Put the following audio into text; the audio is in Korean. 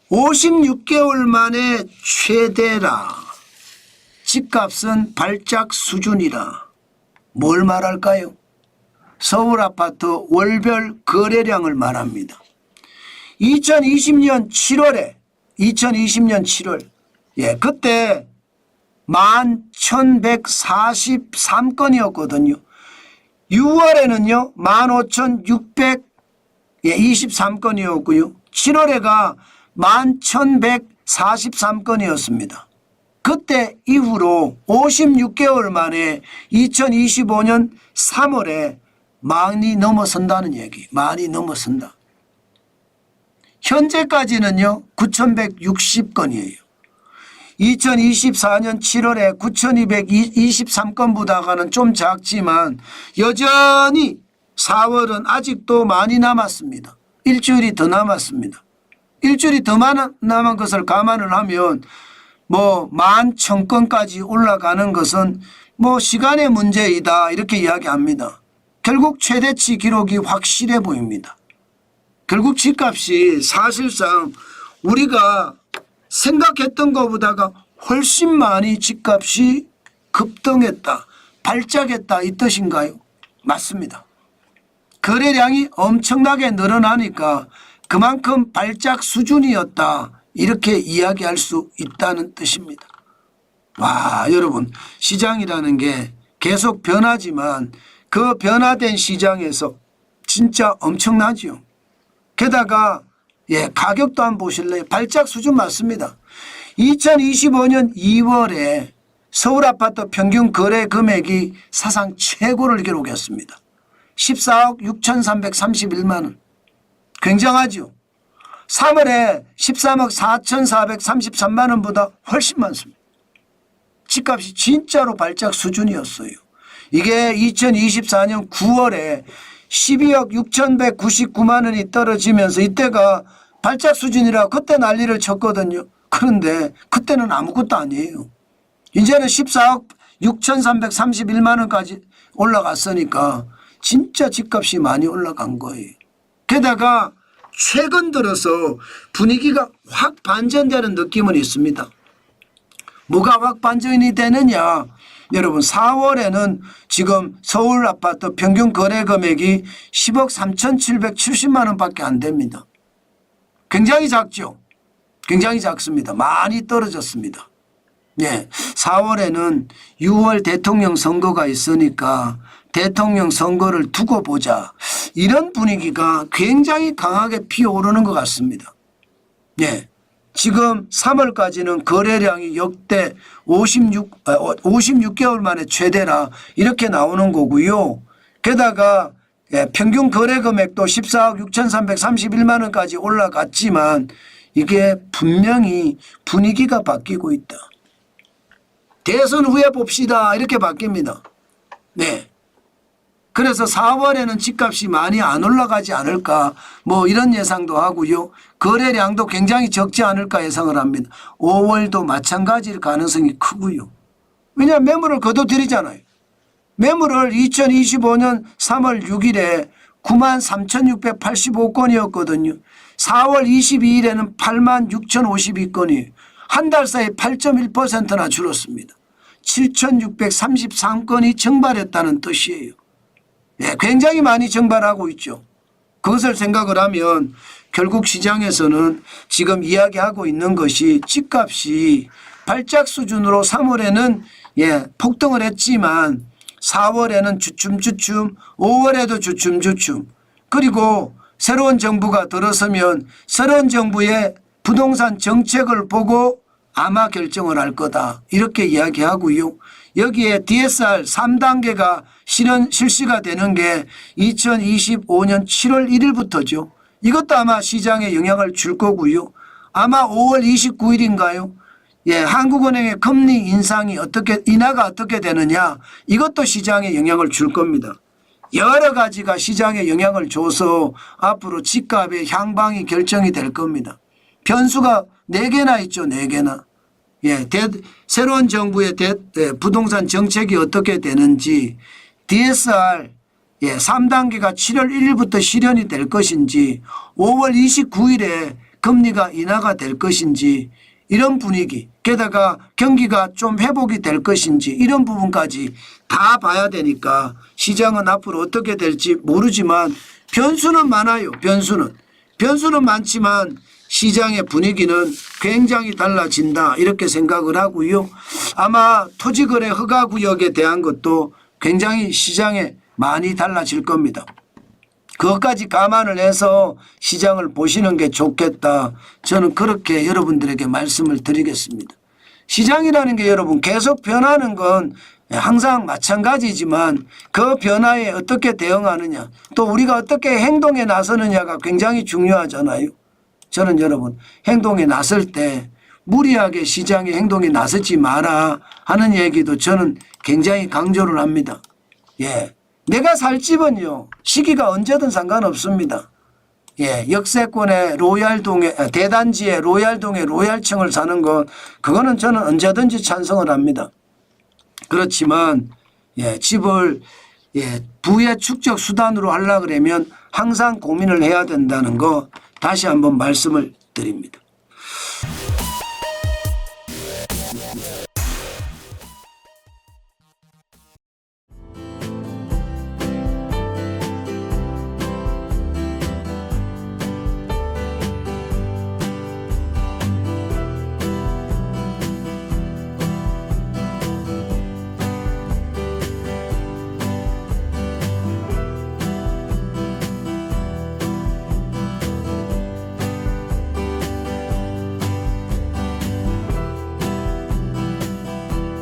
56개월 만에 최대라. 집값은 발작 수준이라. 뭘 말할까요? 서울 아파트 월별 거래량을 말합니다. 2020년 7월 그때 11,143건이었거든요. 6월에는요 15,623건이었고요. 7월에가 11,143건이었습니다. 그때 이후로 56개월 만에 2025년 3월에 만이 넘어선다는 얘기. 만이 넘어선다. 현재까지는요 9,160건이에요. 2024년 7월에 9,223건보다는 좀 작지만 여전히 4월은 아직도 많이 남았습니다. 일주일이 더 남았습니다. 일주일이 더 남은 것을 감안을 하면 11,000건까지 올라가는 것은 시간의 문제이다 이렇게 이야기합니다. 결국 최대치 기록이 확실해 보입니다. 결국 집값이 사실상 우리가 생각했던 것보다가 훨씬 많이 집값이 급등했다, 발작했다 이 뜻인가요? 맞습니다. 거래량이 엄청나게 늘어나니까 그만큼 발작 수준이었다 이렇게 이야기할 수 있다는 뜻입니다. 와, 여러분, 시장이라는 게 계속 변하지만 그 변화된 시장에서 진짜 엄청나죠. 게다가 가격도 한번 보실래요? 발작 수준 맞습니다. 2025년 2월에 서울 아파트 평균 거래 금액이 사상 최고를 기록했습니다. 14억 6,331만 원. 굉장하죠. 3월에 13억 4,433만 원보다 훨씬 많습니다. 집값이 진짜로 발작 수준이었어요. 이게 2024년 9월에 12억 6,199만 원이 떨어지면서 이때가 발작 수준이라 그때 난리를 쳤거든요. 그런데 그때는 아무것도 아니에요. 이제는 14억 6,331만 원까지 올라갔으니까 진짜 집값이 많이 올라간 거예요. 게다가 최근 들어서 분위기가 확 반전되는 느낌은 있습니다. 뭐가 확 반전이 되느냐. 여러분 4월에는 지금 서울 아파트 평균 거래 금액이 10억 3,770만 원밖에 안 됩니다. 굉장히 작죠. 굉장히 작습니다. 많이 떨어졌습니다. 4월에는 6월 대통령 선거가 있으니까 대통령 선거를 두고 보자. 이런 분위기가 굉장히 강하게 피어오르는 것 같습니다. 지금 3월까지는 거래량이 역대 56개월 만에 최대라 이렇게 나오는 거고요. 게다가 평균 거래 금액도 14억 6,331만 원까지 올라갔지만 이게 분명히 분위기가 바뀌고 있다. 대선 후에 봅시다 이렇게 바뀝니다. 그래서 4월에는 집값이 많이 안 올라가지 않을까 이런 예상도 하고요. 거래량도 굉장히 적지 않을까 예상을 합니다. 5월도 마찬가지일 가능성이 크고요. 왜냐하면 매물을 거둬들이잖아요. 매물을 2025년 3월 6일에 93,685건이었거든요. 4월 22일에는 86,052건이에요. 한 달 사이 8.1%나 줄었습니다. 7,633건이 증발했다는 뜻이에요. 굉장히 많이 증발하고 있죠. 그것을 생각을 하면 결국 시장에서는 지금 이야기하고 있는 것이 집값이 발작 수준으로 3월에는 폭등을 했지만 4월에는 주춤주춤 5월에도 주춤주춤 그리고 새로운 정부가 들어서면 새로운 정부의 부동산 정책을 보고 아마 결정을 할 거다 이렇게 이야기하고요. 여기에 DSR 3단계가 실시가 되는 게 2025년 7월 1일부터죠. 이것도 아마 시장에 영향을 줄 거고요. 아마 5월 29일인가요? 한국은행의 금리 인하가 어떻게 되느냐 이것도 시장에 영향을 줄 겁니다. 여러 가지가 시장에 영향을 줘서 앞으로 집값의 향방이 결정이 될 겁니다. 변수가 4개나 있죠. 4개나. 새로운 정부의 부동산 정책이 어떻게 되는지 DSR 3단계가 7월 1일부터 실현이 될 것인지 5월 29일에 금리가 인하가 될 것인지 이런 분위기, 게다가 경기가 좀 회복이 될 것인지 이런 부분까지 다 봐야 되니까 시장은 앞으로 어떻게 될지 모르지만 변수는 많아요. 변수는 많지만 시장의 분위기는 굉장히 달라진다 이렇게 생각을 하고요. 아마 토지거래 허가구역에 대한 것도 굉장히 시장에 많이 달라질 겁니다. 그것까지 감안을 해서 시장을 보시는 게 좋겠다. 저는 그렇게 여러분들에게 말씀을 드리겠습니다. 시장이라는 게 여러분 계속 변하는 건 항상 마찬가지지만 그 변화에 어떻게 대응하느냐 또 우리가 어떻게 행동에 나서느냐가 굉장히 중요하잖아요. 저는 여러분 행동에 나설 때 무리하게 시장의 행동에 나서지 마라 하는 얘기도 저는 굉장히 강조를 합니다. 예. 내가 살 집은요 시기가 언제든 상관없습니다. 예, 역세권의 로얄동에 대단지의 로얄동의 로얄층을 사는 건 그거는 저는 언제든지 찬성을 합니다. 그렇지만 예, 집을 예, 부의 축적 수단으로 하려고 그러면 항상 고민을 해야 된다는 거 다시 한번 말씀을 드립니다.